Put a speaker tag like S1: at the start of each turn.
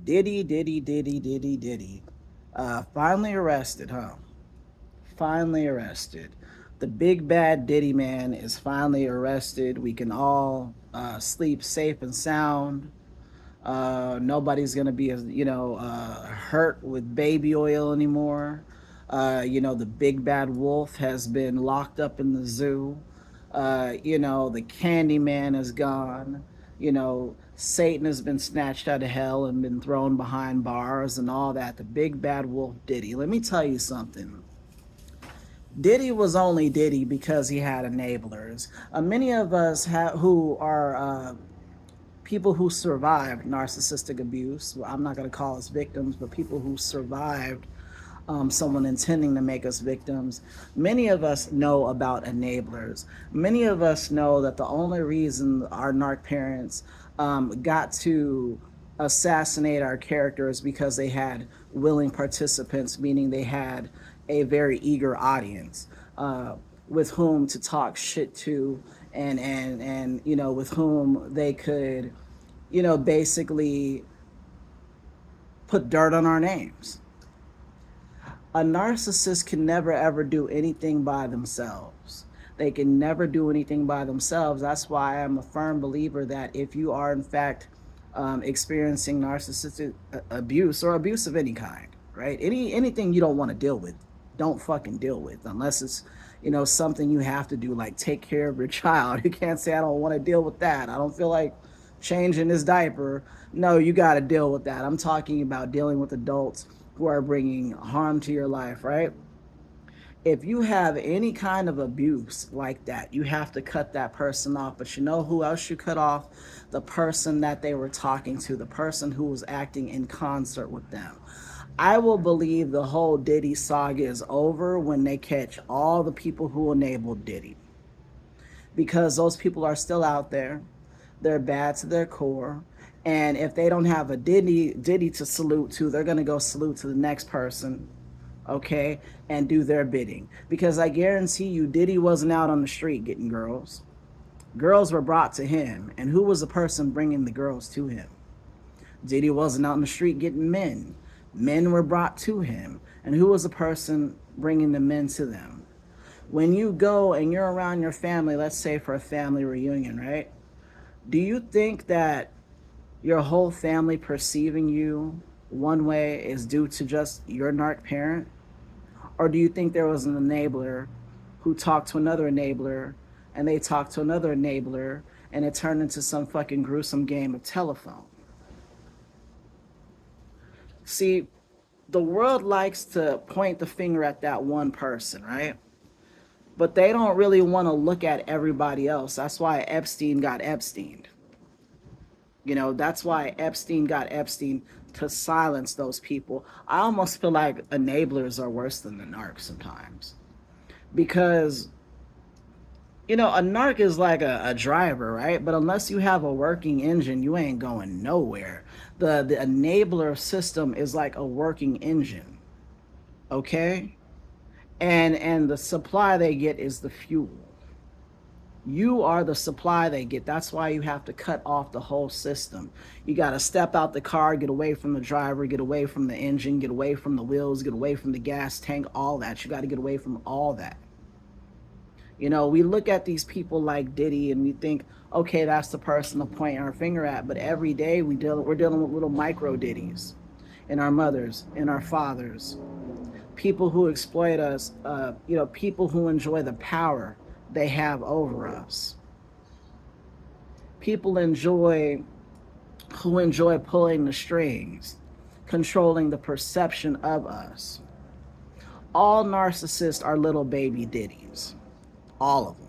S1: Diddy. Finally arrested, huh? Finally arrested. The big bad Diddy man is finally arrested. We can all sleep safe and sound. Nobody's gonna be, hurt with baby oil anymore. The big bad wolf has been locked up in the zoo. The candy man is gone. Satan has been snatched out of hell and been thrown behind bars and all that. The big bad wolf Diddy. Let me tell you something. Diddy was only Diddy because he had enablers. Many of us who are people who survived narcissistic abuse, well, I'm not going to call us victims, but people who survived someone intending to make us victims, many of us know about enablers. Many of us know that the only reason our narc parents got to assassinate our characters because they had willing participants, meaning they had a very eager audience with whom to talk shit to, and with whom they could basically put dirt on our names. A narcissist can never ever do anything by themselves. They can never do anything by themselves. That's why I'm a firm believer that if you are in fact experiencing narcissistic abuse or abuse of any kind, right? Anything you don't want to deal with, don't fucking deal with, unless it's something you have to do, like take care of your child. You can't say I don't want to deal with that. I don't feel like changing his diaper. No, you got to deal with that. I'm talking about dealing with adults who are bringing harm to your life, right? If you have any kind of abuse like that, you have to cut that person off. But you know who else you cut off? The person that they were talking to, the person who was acting in concert with them. I will believe the whole Diddy saga is over when they catch all the people who enabled Diddy. Because those people are still out there. They're bad to their core. And if they don't have a Diddy to salute to, they're going to go salute to the next person, okay, and do their bidding. Because I guarantee you, Diddy wasn't out on the street getting girls. Girls were brought to him. And who was the person bringing the girls to him? Diddy wasn't out on the street getting men. Men were brought to him. And who was the person bringing the men to them? When you go and you're around your family, let's say for a family reunion, right? Do you think that your whole family perceiving you one way is due to just your narc parent? Or do you think there was an enabler who talked to another enabler and they talked to another enabler and it turned into some fucking gruesome game of telephone? See, the world likes to point the finger at that one person, right? But they don't really want to look at everybody else. That's why Epstein got Epsteined. That's why Epstein got Epstein, to silence those people. I almost feel like enablers are worse than the narcs sometimes. Because, a narc is like a driver, right? But unless you have a working engine, you ain't going nowhere. The enabler system is like a working engine, okay? And the supply they get is the fuel. You are the supply they get. That's why you have to cut off the whole system. You got to step out the car, get away from the driver, get away from the engine, get away from the wheels, get away from the gas tank, all that. You got to get away from all that. We look at these people like Diddy and we think, okay, that's the person to point our finger at. But every day we're dealing with little micro Diddies in our mothers, in our fathers, people who exploit us, people who enjoy the power they have over us. People who enjoy pulling the strings, controlling the perception of us. All narcissists are little baby Diddies. All of them.